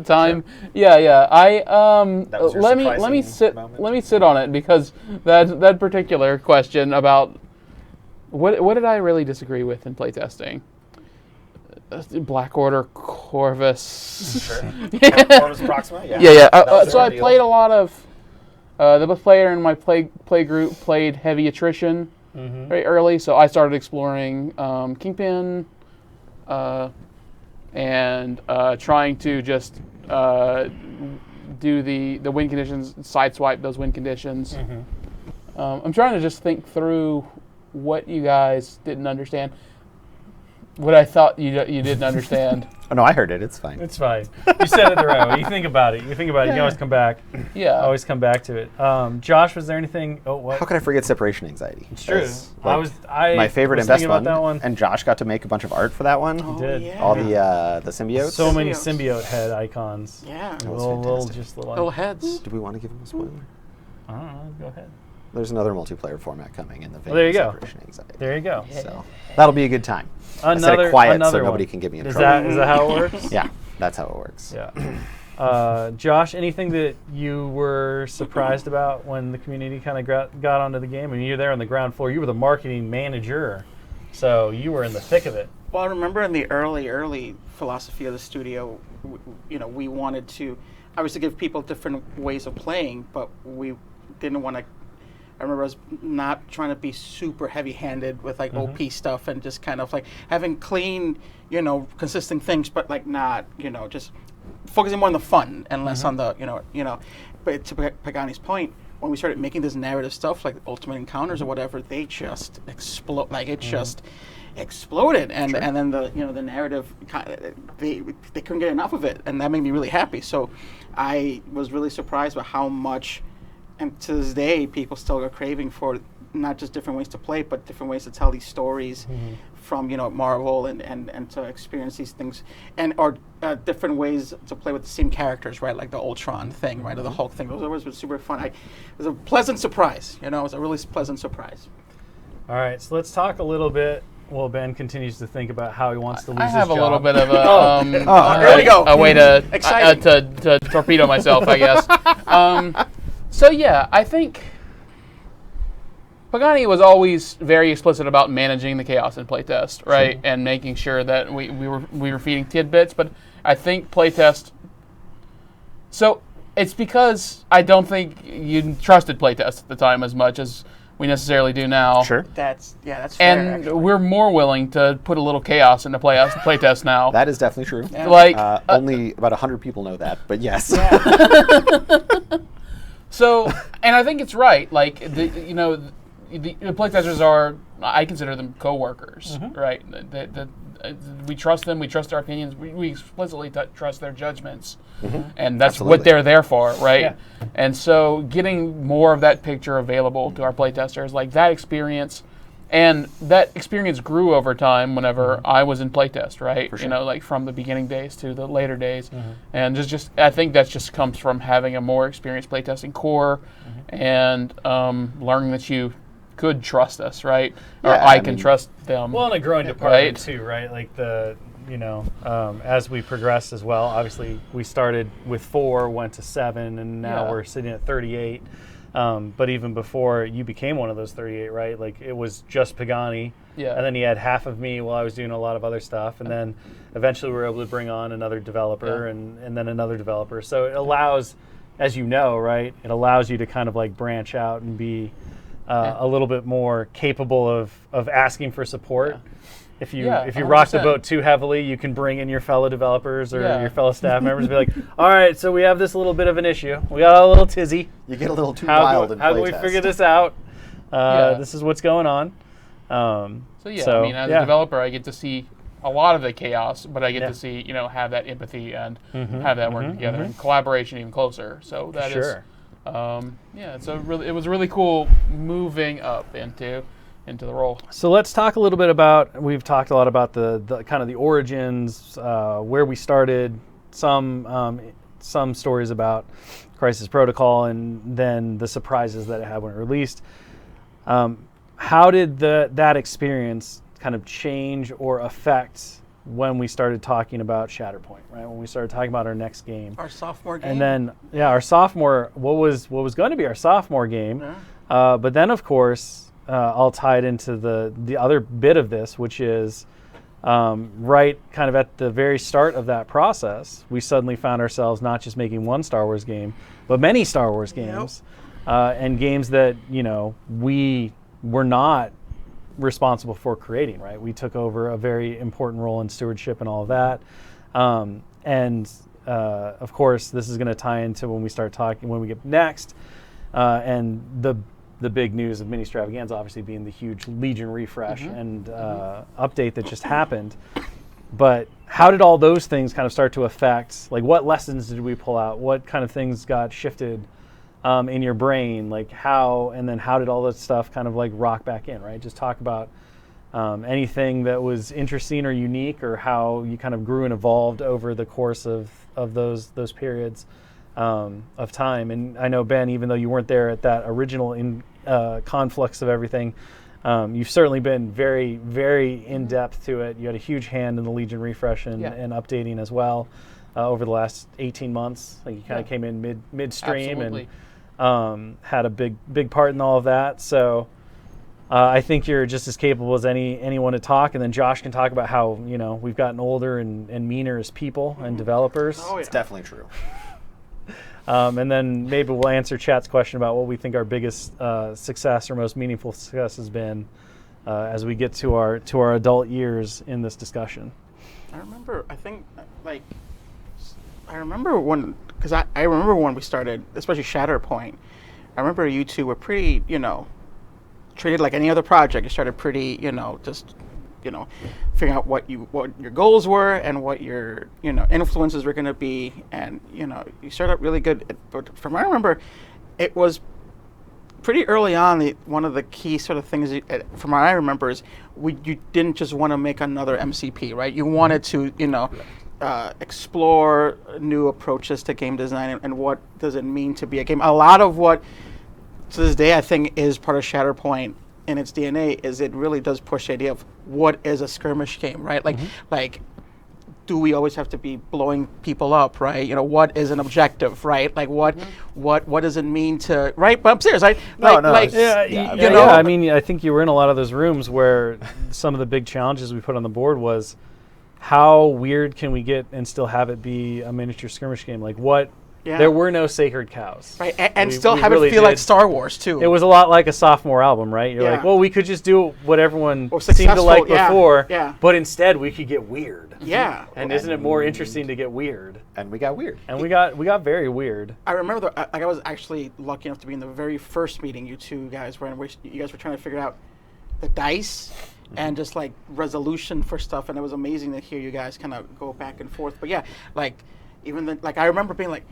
time. Sure. Yeah. That was your let me surprising sit on it, because that particular question about what did I really disagree with in playtesting? Black Order Corvus. Sure. Corvus Proxima. Yeah. Yeah. So I played a lot of. The player in my play group played heavy attrition very early, so I started exploring Kingpin and trying to just do the win conditions, sideswipe those win conditions. I'm trying to just think through what you guys didn't understand. What I thought you didn't understand. Oh, no, I heard it. It's fine. It's fine. You said it the right way. You think about it. You can always come back. Yeah. Always come back to it. Josh, was there anything? Oh, what? How could I forget separation anxiety? It's true. My favorite and was best thinking one. about that one. And Josh got to make a bunch of art for that one. Oh, did. Yeah. All the symbiotes. So many Symbiotes. symbiote head icons. Yeah. That was Little fantastic. Little heads. Do we want to give him a spoiler? I don't know. Go ahead. There's another multiplayer format coming in the vein there you of go. separation anxiety. There you go. So that'll be a good time. I said it quiet so nobody can get me in trouble. Is that how it works? Yeah, that's how it works. Yeah. Josh, anything that you were surprised about when the community kind of got onto the game? I mean, you're there on the ground floor. You were the marketing manager, so you were in the thick of it. Well, I remember in the early philosophy of the studio, we wanted to obviously give people different ways of playing, but we didn't want to. I remember us not trying to be super heavy-handed with OP stuff, and just kind of having clean, consistent things, but not, just focusing more on the fun and less on the, But to Pagani's point, when we started making this narrative stuff like Ultimate Encounters or whatever, they just explode. It just exploded, and then the narrative, they couldn't get enough of it, and that made me really happy. So I was really surprised by how much. And to this day, people still are craving for not just different ways to play, but different ways to tell these stories from Marvel and to experience these things, or different ways to play with the same characters, right? Like the Ultron thing, right, or the Hulk thing. Those always were super fun. It was a pleasant surprise. It was a really pleasant surprise. All right, so let's talk a little bit. Well, Ben continues to think about how he wants to lose his job. I have a little bit of a there we go. A way to torpedo myself, I guess. So yeah, I think Pagani was always very explicit about managing the chaos in playtest, right, sure. And making sure that we were feeding tidbits. But I think playtest. So it's because I don't think you trusted playtest at the time as much as we necessarily do now. Sure. That's fair. And actually. we're more willing to put a little chaos into playtest now. That is definitely true. Yeah. Only about 100 people know that, but yes. Yeah. So, and I think it's right. The playtesters are, I consider them co-workers, right? We trust them. We trust their opinions. We explicitly trust their judgments, and that's Absolutely. what they're there for, right? Yeah. And so, getting more of that picture available to our playtesters, that experience, And that experience grew over time whenever I was in playtest, right? For sure. You know, like from the beginning days to the later days. And just I think that just comes from having a more experienced playtesting core and learning that you could trust us, right? Or Yeah, I I can mean- trust them. Well, and a growing department Right. too, right? Like as we progressed as well. Obviously, we started with 4, went to 7, and now Yeah. we're sitting at 38. But even before you became one of those 38, right? Like it was just Pagani, Yeah. and then you had half of me while I was doing a lot of other stuff, and then eventually we were able to bring on another developer and then another developer. So it allows, as you know, right? It allows you to kind of like branch out and be a little bit more capable of asking for support. If you Yeah, rock the 100%. boat too heavily, you can bring in your fellow developers or Yeah. your fellow staff members and be like, all right, so we have this little bit of an issue. We got a little tizzy. You get a little too How wild do in we playtest. figure this out? Yeah. This is what's going on. So I mean, as a developer, I get to see a lot of the chaos, but I get to see, have that empathy and have that work together and collaboration even closer. So that is, Sure. it was really cool moving up into the role. So let's talk a little bit about, we've talked a lot about the kind of the origins, where we started, some stories about Crisis Protocol, and then the surprises that it had when it released. How did that experience kind of change or affect when we started talking about Shatterpoint, right? When we started talking about our next game. Our sophomore game. And then, our sophomore, what was going to be our sophomore game. But then, of course, all tied into the other bit of this, which is right kind of at the very start of that process, we suddenly found ourselves not just making one Star Wars game, but many Star Wars games, and games that, we were not responsible for creating, right? We took over a very important role in stewardship and all of that. Of course, this is going to tie into when we get next, and the big news of Ministravaganza obviously being the huge Legion refresh and update that just happened. But how did all those things kind of start to affect, like what lessons did we pull out? What kind of things got shifted in your brain? Like how did all that stuff kind of like rock back in, right? Just talk about anything that was interesting or unique, or how you kind of grew and evolved over the course of those periods of time. And I know, Ben, even though you weren't there at that original conflux of everything, you've certainly been very, very in-depth to it. You had a huge hand in the Legion refresh and updating as well over the last 18 months. Like you kind of came in midstream Absolutely. and had a big part in all of that. So I think you're just as capable as anyone to talk. And then Josh can talk about how we've gotten older and meaner as people and developers. Oh, yeah. It's definitely true. And then maybe we'll answer Chat's question about what we think our biggest success or most meaningful success has been as we get to our adult years in this discussion. I remember when we started, especially Shatterpoint. I remember you two were pretty, treated like any other project. You started pretty, figuring out what your goals were and what your influences were going to be, and you started out really good. But from what I remember, it was pretty early on. One of the key sort of things, from what I remember, is you didn't just want to make another MCP, right? You wanted to explore new approaches to game design and what does it mean to be a game. A lot of what to this day I think is part of Shatterpoint in its DNA is it really does push the idea of what is a skirmish game, right? Like do we always have to be blowing people up, right? What is an objective, right? Like what does it mean to, right? But upstairs, right? I mean, I think you were in a lot of those rooms where some of the big challenges we put on the board was how weird can we get and still have it be a miniature skirmish game? Like what? Yeah. There were no sacred cows. Right, and We still have really it feel like did. Star Wars too. It was a lot like a sophomore album, right? You're like, Yeah. well, we could just do what everyone Or seemed to successful, like yeah, before, yeah. but instead we could get weird. Yeah. And isn't it more interesting to get weird? And we got weird. And we got very weird. I remember I was actually lucky enough to be in the very first meeting you two guys were in, which you guys were trying to figure out the dice and just like resolution for stuff, and it was amazing to hear you guys kind of go back and forth. But yeah, like even then, like I remember being like,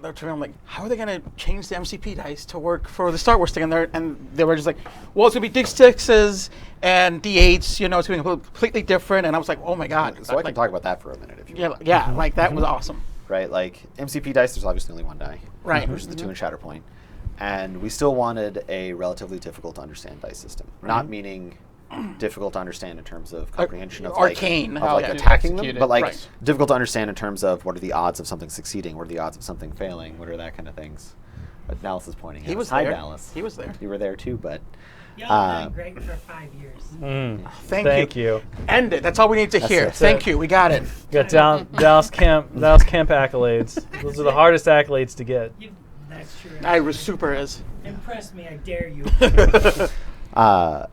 they're trying, I'm like, how are they going to change the MCP dice to work for the Star Wars thing? And they were just like, well, it's going to be D6s and D8s, you know, it's going to be completely different. And I was like, oh my God. So I can talk about that for a minute if you want. Yeah, like that was awesome. Right, like MCP dice, there's obviously only one die. Right. Versus the two in Shatterpoint. And we still wanted a relatively difficult to understand dice system. Not meaning difficult to understand in terms of comprehension of arcane, like, how like to attacking them, execute it. but like Right. difficult to understand in terms of what are the odds of something succeeding, what are the odds of something failing, what are that kind of things. But Dallas is pointing. He at was us. Hi, there. Dallas. He was there. You were there too, but Y'all have been great for 5 years. Thank you. End it. That's all we need to hear. it. Thank you. We got it. Got Dallas Camp accolades. Those are the hardest accolades to get. That's true. I was super is. Impress me, I dare you.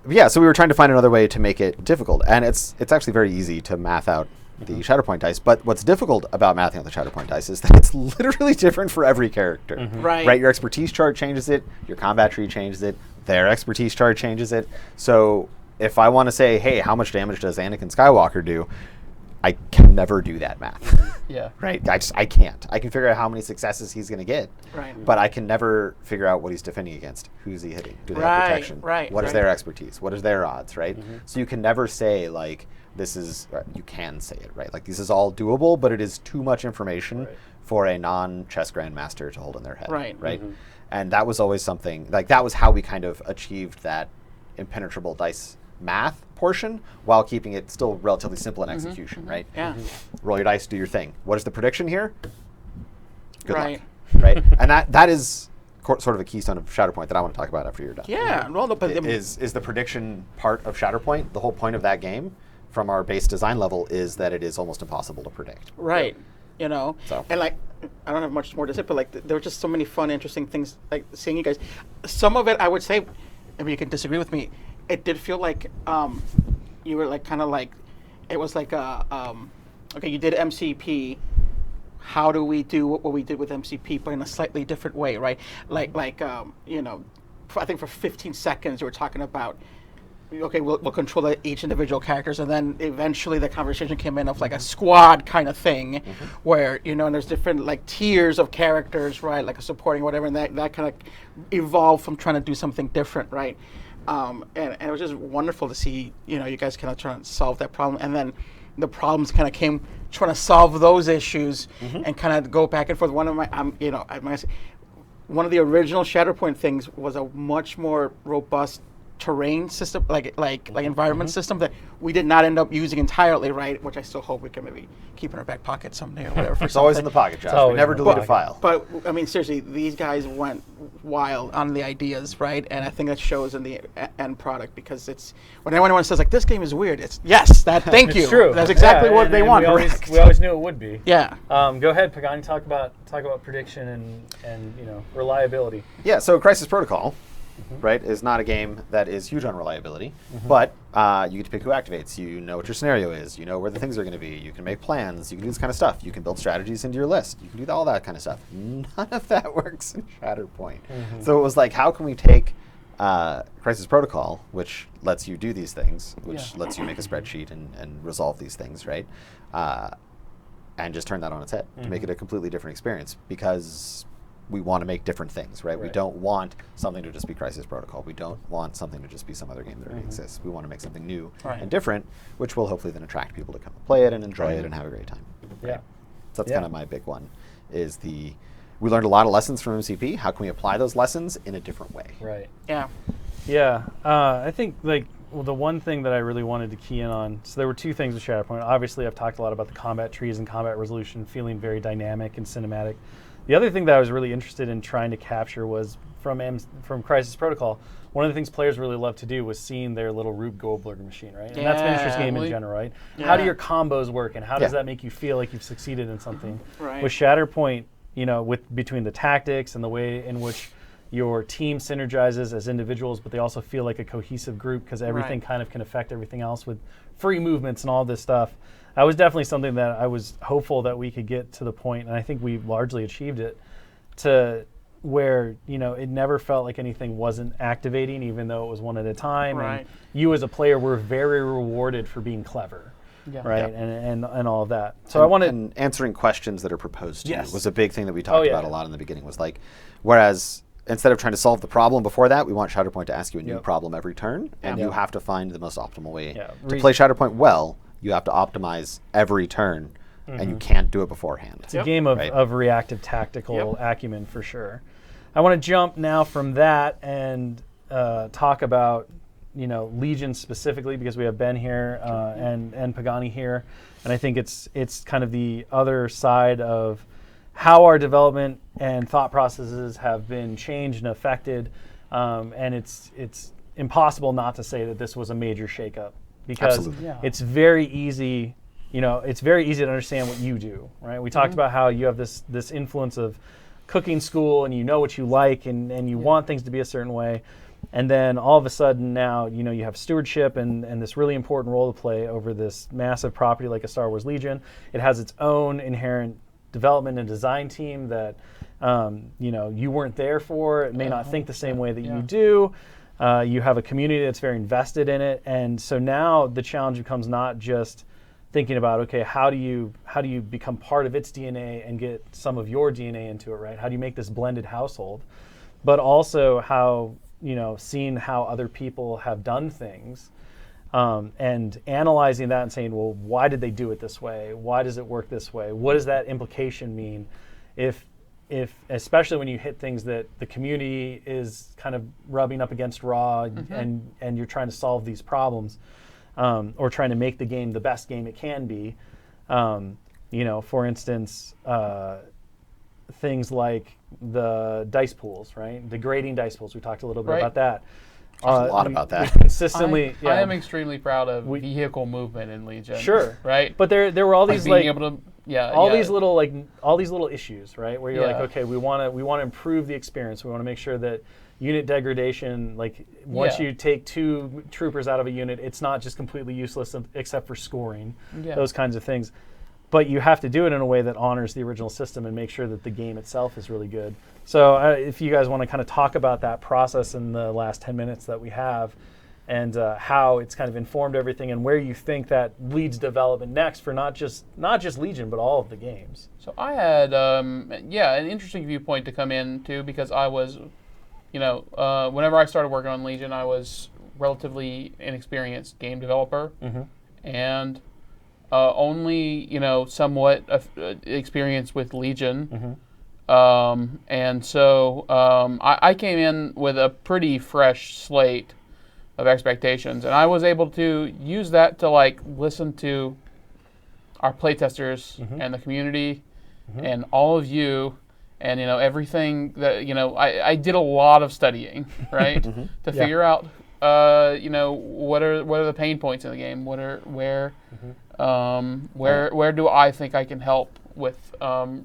yeah, so we were trying to find another way to make it difficult, and it's actually very easy to math out the Shatterpoint dice. But what's difficult about mathing out the Shatterpoint dice is that it's literally different for every character. Right. Your expertise chart changes it. Your combat tree changes it. Their expertise chart changes it. So if I want to say, hey, how much damage does Anakin Skywalker do? I can never do that math. Yeah. Right? I can't. I can figure out how many successes he's going to get. Right. But I can never figure out what he's defending against. Who's he hitting? Do they have Right, protection? right, What is right. their expertise? What is their odds, right? So you can never say, like, this is, you can say it, right? Like, this is all doable, but it is too much information for a non-chess grandmaster to hold in their head. Right. Right? And that was always something, like, that was how we kind of achieved that impenetrable dice math portion while keeping it still relatively simple in execution, right? Yeah. Roll your dice, do your thing. What is the prediction here? Good Right. luck, right? And that is sort of a keystone of Shatterpoint that I want to talk about after you're done. Yeah. Well, no, but Is the prediction part of Shatterpoint. The whole point of that game, from our base design level, is that it is almost impossible to predict. right. You know, So. and like, I don't have much more to say, but like, there were just so many fun, interesting things. Like seeing you guys, some of it I would say, I mean, you can disagree with me. It did feel like you were like kind of like, it was like okay, you did MCP. How do we do what we did with MCP, but in a slightly different way, right? Like you know, I think for 15 seconds you were talking about, okay, we'll control each individual characters, and then eventually the conversation came in of like a squad kind of thing, where, you know, and there's different like tiers of characters, right? Like a supporting whatever, and that kind of evolved from trying to do something different, right? And it was just wonderful to see, you know, you guys kind of trying to solve that problem, and then the problems kind of came trying to solve those issues and kind of go back and forth. One of my, you know, one of the original Shatterpoint things was a much more robust terrain system, like environment system that we did not end up using entirely, right? Which I still hope we can maybe keep in our back pocket someday or whatever. For It's always in the pocket, Josh. We always never in the delete a pocket. file. But I mean, seriously, these guys went wild on the ideas, right? And I think that shows in the end product, because it's when anyone says like this game is weird, it's yes, that thank It's you. true. That's exactly Yeah, what and- they and want. We always knew it would be. Yeah. Go ahead, Pagani. Talk about prediction and you know, reliability. Yeah, so Crisis Protocol, right, is not a game that is huge on reliability, but you get to pick who activates. You know what your scenario is. You know where the things are going to be. You can make plans. You can do this kind of stuff. You can build strategies into your list. You can do all that kind of stuff. None of that works in Shatterpoint. So it was like, how can we take Crisis Protocol, which lets you do these things, which lets you make a spreadsheet and resolve these things, right, and just turn that on its head to make it a completely different experience, because we want to make different things, right? We don't want something to just be Crisis Protocol. We don't want something to just be some other game that already exists. We want to make something new and different, which will hopefully then attract people to come and play it and enjoy it and have a great time. Yeah. So that's kind of my big one, is we learned a lot of lessons from MCP. How can we apply those lessons in a different way? Right. Yeah. Yeah, I think the one thing that I really wanted to key in on, so there were two things with Shatterpoint. Obviously, I've talked a lot about the combat trees and combat resolution feeling very dynamic and cinematic. The other thing that I was really interested in trying to capture was from Crisis Protocol. One of the things players really love to do was seeing their little Rube Goldberg machine, right? And that's Miniature's game in general, right? Yeah. How do your combos work, and how does that make you feel like you've succeeded in something? Right. With Shatterpoint, you know, between the tactics and the way in which your team synergizes as individuals, but they also feel like a cohesive group because everything kind of can affect everything else with free movements and all this stuff. That was definitely something that I was hopeful that we could get to the point, and I think we largely achieved it, to where, you know, it never felt like anything wasn't activating, even though it was one at a time. Right. And you as a player were very rewarded for being clever. right? Yeah. And all of that. So I wanted and answering questions that are proposed to Yes. you was a big thing that we talked yeah. about a lot in the beginning. Was like, whereas instead of trying to solve the problem before that, we want Shatterpoint to ask you a new problem every turn, and you have to find the most optimal way to play Shatterpoint well. You have to optimize every turn, and you can't do it beforehand. It's a game of reactive tactical acumen for sure. I want to jump now from that and talk about Legion specifically, because we have Ben here and Pagani here, and I think it's kind of the other side of how our development and thought processes have been changed and affected, and it's impossible not to say that this was a major shakeup, because it's very easy. It's very easy to understand what you do, right? We talked about how you have this influence of cooking school, and you know what you like, and you want things to be a certain way. And then all of a sudden now, you have stewardship and this really important role to play over this massive property like a Star Wars Legion. It has its own inherent development and design team that, you weren't there for. It may not think the same way that you do. You have a community that's very invested in it. And so now the challenge becomes not just thinking about, okay, how do you become part of its DNA and get some of your DNA into it, right? How do you make this blended household? But also how, seeing how other people have done things, and analyzing that and saying, well, why did they do it this way? Why does it work this way? What does that implication mean? If especially when you hit things that the community is kind of rubbing up against raw, and you're trying to solve these problems, or trying to make the game the best game it can be. For instance, things like the dice pools, right? The grading dice pools. We talked a little bit about that. A lot about that. Consistently, I am extremely proud of vehicle movement in Legion. Sure, right? But there were all these being able to, these little issues, right? Where you're like, okay, we want to improve the experience. We want to make sure that unit degradation, like once you take 2 troopers out of a unit, it's not just completely useless except for scoring. Those kinds of things. But you have to do it in a way that honors the original system and make sure that the game itself is really good. So if you guys want to kind of talk about that process in the last 10 minutes that we have, and how it's kind of informed everything, and where you think that leads development next for not just Legion, but all of the games. So I had, an interesting viewpoint to come in too, because I was, whenever I started working on Legion, I was relatively inexperienced game developer, and only somewhat experience with Legion, and so I came in with a pretty fresh slate of expectations, and I was able to use that to listen to our playtesters and the community and all of you, and everything that I did a lot of studying, right, to figure out what are the pain points in the game, where do I think I can help with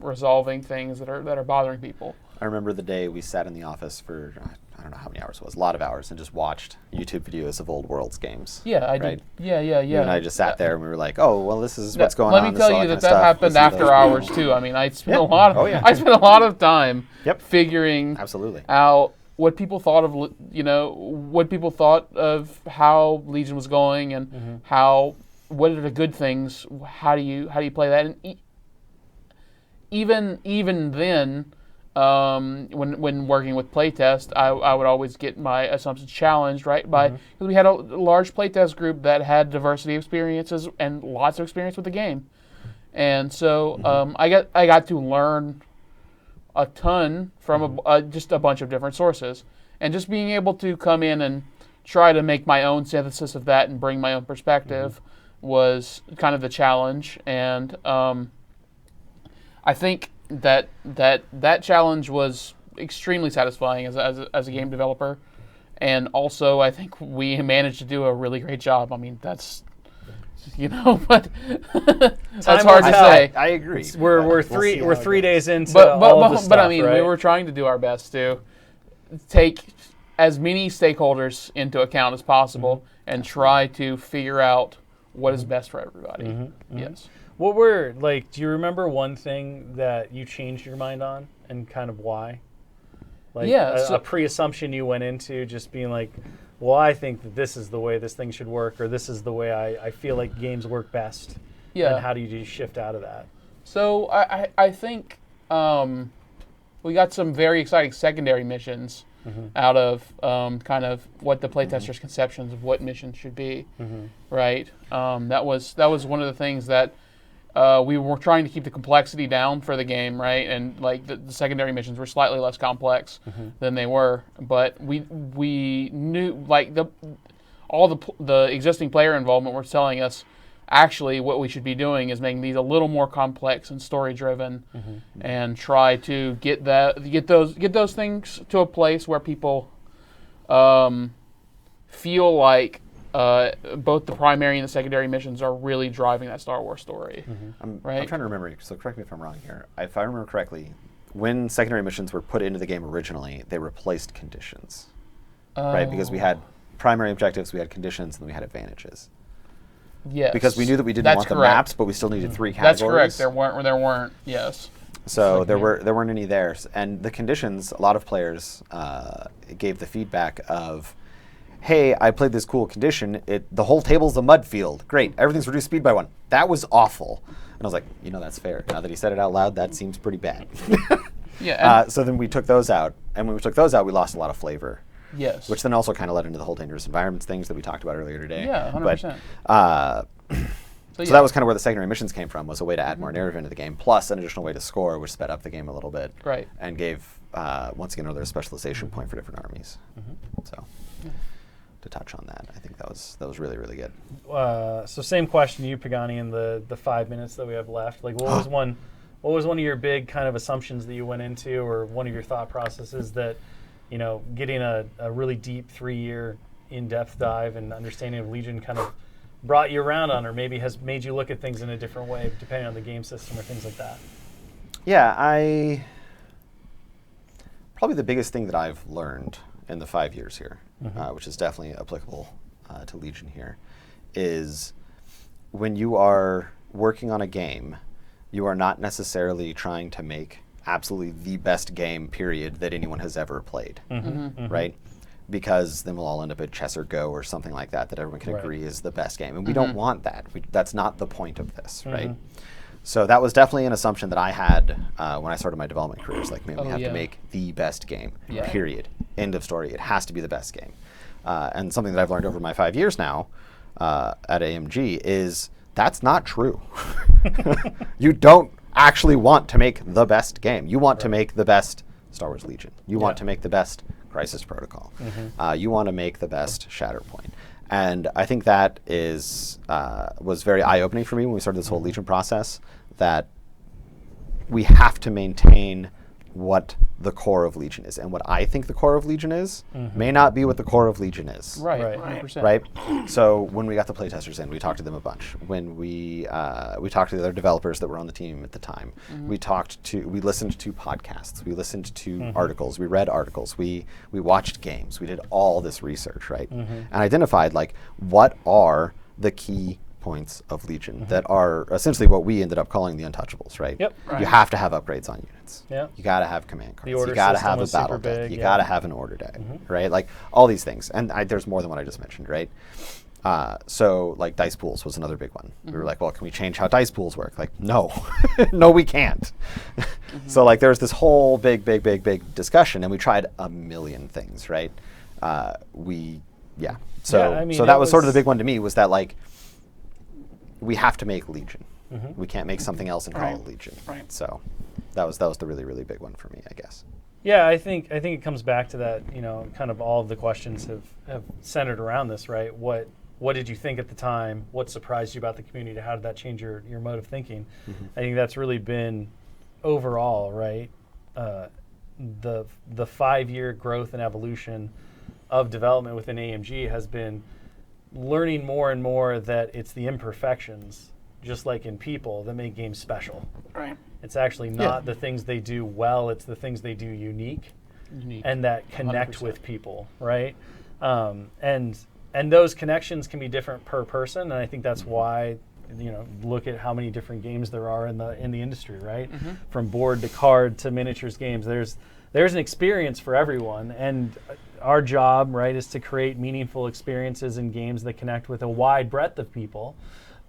resolving things that are bothering people. I remember the day we sat in the office for I don't know how many hours it was, a lot of hours, and just watched YouTube videos of old Worlds games. Yeah, I did. Yeah. You and I just sat there and we were like, oh, well, this is what's going on. on. Let me tell you that happened after hours too. I mean, I spent a lot of time figuring out what people thought of how Legion was going, and what are the good things. How do you play that? And even then. When working with playtest, I would always get my assumptions challenged, right? Because we had a large playtest group that had diversity of experiences and lots of experience with the game, and so I got to learn a ton from just a bunch of different sources, and just being able to come in and try to make my own synthesis of that and bring my own perspective was kind of the challenge, and I think that challenge was extremely satisfying as a game developer, and also I think we managed to do a really great job. I mean, that's but that's hard to say. I agree. We're 3 days into all of this stuff, but I mean, right? we were trying to do our best to take as many stakeholders into account as possible and try to figure out what is best for everybody. Yes. What do you remember one thing that you changed your mind on, and kind of why? A pre-assumption you went into, just being like, well, I think that this is the way this thing should work, or this is the way I feel like games work best. Yeah. And how do you shift out of that? So I think we got some very exciting secondary missions out of kind of what the playtesters' conceptions of what missions should be, right? That was one of the things that we were trying to keep the complexity down for the game, right? And like the secondary missions were slightly less complex than they were, but we knew like all the existing player involvement were telling us actually what we should be doing is making these a little more complex and story driven, and try to get those things to a place where people feel like both the primary and the secondary missions are really driving that Star Wars story. I'm Right? trying to remember, so correct me if I'm wrong here. If I remember correctly, when secondary missions were put into the game originally, they replaced conditions, right? Because we had primary objectives, we had conditions, and then we had advantages. Yes. Because we knew that we didn't That's want the correct. maps, but we still needed 3 That's categories. correct. There weren't. Yes. So there weren't any there, and the conditions. A lot of players gave the feedback of, "Hey, I played this cool condition. The whole table's a mud field. Great, everything's reduced speed by 1. That was awful." And I was like, that's fair. Now that he said it out loud, that seems pretty bad. Yeah. So then we took those out, and when we took those out, we lost a lot of flavor. Yes. Which then also kind of led into the whole dangerous environments things that we talked about earlier today. Yeah, 100%. So that was kind of where the secondary missions came from, was a way to add more narrative into the game, plus an additional way to score, which sped up the game a little bit. Right. And gave, once again, another specialization point for different armies. So to touch on that, I think that was really, really good. So same question to you, Pagani, in the 5 minutes that we have left. Like, what was one of your big kind of assumptions that you went into, or one of your thought processes that, getting a really deep 3-year in-depth dive and understanding of Legion kind of brought you around on, or maybe has made you look at things in a different way depending on the game system or things like that? Yeah, probably the biggest thing that I've learned in the 5 years here, which is definitely applicable to Legion here, is when you are working on a game, you are not necessarily trying to make absolutely the best game, period, that anyone has ever played, right? Because then we'll all end up at Chess or Go or something like that everyone can agree is the best game. And we don't want that. That's not the point of this, right? So that was definitely an assumption that I had when I started my development career. It's like, man, we have to make the best game, period. End of story. It has to be the best game. And something that I've learned over my 5 years now at AMG is that's not true. You don't actually want to make the best game. You want to make the best Star Wars Legion. You want to make the best Crisis Protocol. You want to make the best Shatterpoint. And I think that was very eye-opening for me when we started this whole Legion process, that we have to maintain what the core of Legion is. And what I think the core of Legion is may not be what the core of Legion is. Right. 100%. Right? So when we got the playtesters in, we talked to them a bunch. When we talked to the other developers that were on the team at the time, we listened to podcasts, we listened to articles, we read articles, we watched games, we did all this research, right? And identified like what are the key points of Legion that are essentially what we ended up calling the untouchables, right? Yep. You have to have upgrades on units. Yep. You got to have command cards. order You got to system have a was super battle deck. big, You yeah. got to have an order deck, right? Like all these things. And there's more than what I just mentioned, right? So like dice pools was another big one. We were like, well, can we change how dice pools work? Like, no, no, we can't. So like there's this whole big discussion, and we tried a million things, right? So I mean, so that was sort of the big one to me, was that like we have to make Legion. We can't make something else and call it Legion. Right. So that was the really, really big one for me, I guess. Yeah, I think it comes back to that, kind of all of the questions have centered around this, right? What did you think at the time? What surprised you about the community? How did that change your mode of thinking? I think that's really been overall, right? The 5-year growth and evolution of development within AMG has been learning more and more that it's the imperfections, just like in people, that make games special. Right. It's actually not the things they do well, it's the things they do unique. And that connect 100%. with people, right? And those connections can be different per person, and I think that's why, look at how many different games there are in the industry, right? From board to card to miniatures games, there's an experience for everyone, and our job, right, is to create meaningful experiences in games that connect with a wide breadth of people.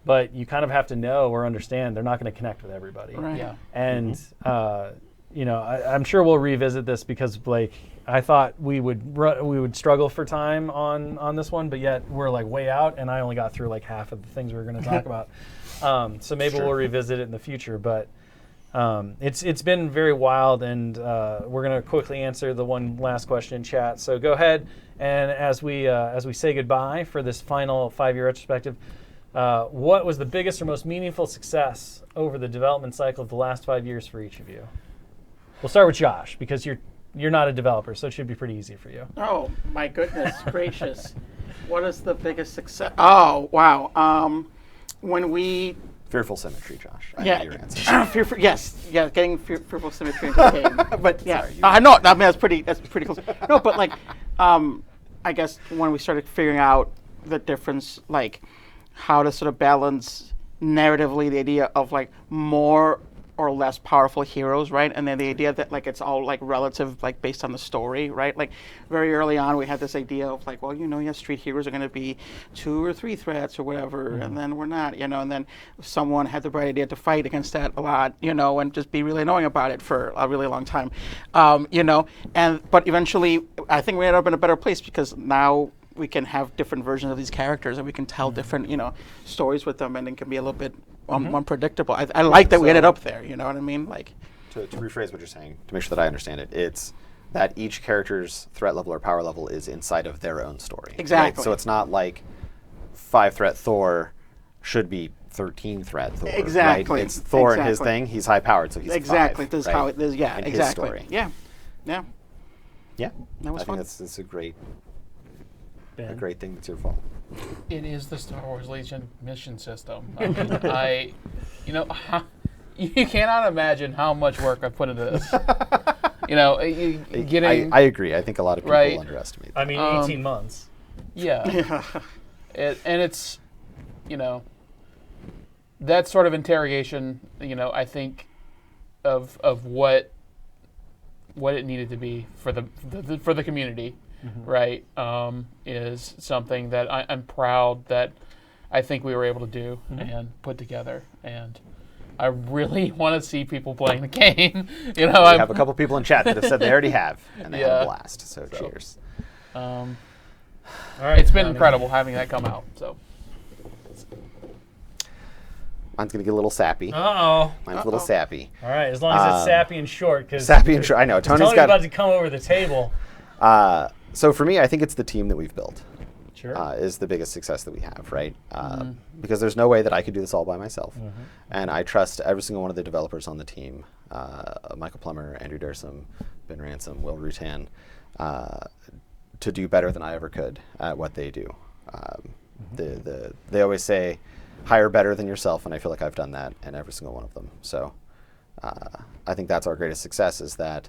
But you kind of have to know or understand they're not going to connect with everybody. Right. Yeah. And I'm sure we'll revisit this because Blake, I thought we would struggle for time on this one, but yet we're like way out, and I only got through like half of the things we were going to talk about. So maybe we'll revisit it in the future. But it's been very wild, and we're going to quickly answer the one last question in chat. So go ahead, and as we say goodbye for this final 5-year retrospective. What was the biggest or most meaningful success over the development cycle of the last 5 years for each of you? We'll start with Josh because you're not a developer, so it should be pretty easy for you. Oh my goodness gracious! What is the biggest success? Oh wow! When we Fearful Symmetry, Josh. I know your answer. Getting fearful symmetry into the game. But Yeah, sorry, I know. I mean, that's pretty close. No, but like, I guess when we started figuring out the difference, like how to sort of balance narratively the idea of like more or less powerful heroes, right? And then the idea that like it's all like relative, like based on the story, right? Like very early on, we had this idea of like, well, yes, street heroes are going to be 2 or 3 threats or whatever, and then we're not, and then someone had the bright idea to fight against that a lot, and just be really annoying about it for a really long time, but eventually, I think we ended up in a better place because now we can have different versions of these characters and we can tell different, stories with them, and it can be a little bit unpredictable. I like that we ended up there. You know what I mean? Like to rephrase what you're saying, to make sure that I understand it, it's that each character's threat level or power level is inside of their own story. Exactly. Right? So it's not like 5 threat Thor should be 13 threat Thor. Exactly. Right? It's Thor and his Exactly. thing. He's high powered, so he's exactly. 5, This is right? how it is. Yeah. In exactly. His story. Yeah. Yeah. Yeah. That was I fun. think that's a great Ben? thing that's your fault. It is the Star Wars Legion mission system. I mean, you cannot imagine how much work I've put into this. Getting. I agree. I think a lot of people Right. underestimate. I mean, 18 months. Yeah. And it's, that sort of interrogation, I think of what it needed to be for the community, right? Is something that I'm proud that I think we were able to do and put together, and I really want to see people playing the game. We have a couple people in chat that have said they already have, and they had Yeah. a blast. So cheers. All right, It's been incredible having that come out. So Mine's gonna get a little sappy. Uh-oh. Mine's a little sappy. All right, as long as it's sappy and short. Because Sappy and short. I know. Tony's about got. to come over the table. So for me, I think it's the team that we've built. Sure. Is the biggest success that we have, right? Because there's no way that I could do this all by myself. And I trust every single one of the developers on the team, Michael Plummer, Andrew Dersom, Ben Ransom, Will Rutan, to do better than I ever could at what they do. They always say, hire better than yourself, and I feel like I've done that in every single one of them. So I think that's our greatest success, is that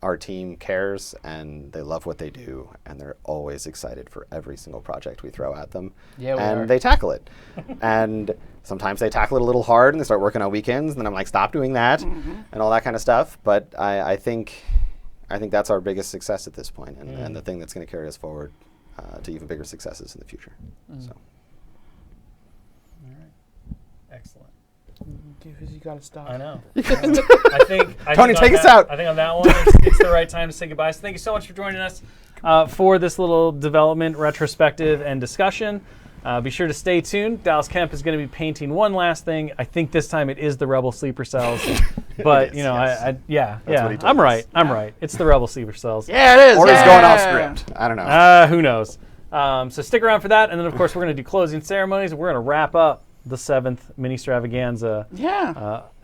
our team cares and they love what they do, and they're always excited for every single project we throw at them. Yeah, we and are. they tackle it. And sometimes they tackle it a little hard and they start working on weekends, and then I'm like, stop doing that, and all that kind of stuff. But I think that's our biggest success at this point, and the thing that's going to carry us forward to even bigger successes in the future. So. All right. Excellent. you got to stop. I know. I think Tony, on take us that- out. I think on that one, it's the right time to say goodbye. So thank you so much for joining us for this little development retrospective and discussion. Be sure to stay tuned. Dallas Kemp is going to be painting one last thing. I think this time it is the Rebel Sleeper Cells. But, It is, you know, yes. yeah. what he told I'm us. right. I'm right. It's the Rebel Sleeper Cells. Yeah, it is. Or yeah. he's going off script. I don't know. Who knows? So stick around for that. And then, of course, we're going to do closing ceremonies. We're going to wrap up the 7th Ministravaganza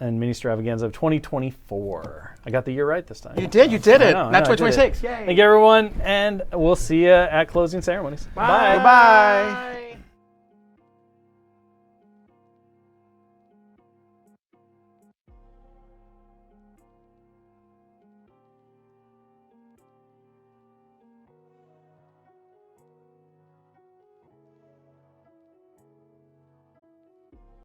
and Ministravaganza of 2024. I got the year right this time. You did it. I know, Not I did it. 2026. Yay. Thank you, everyone. And we'll see you at closing ceremonies. Bye. Goodbye.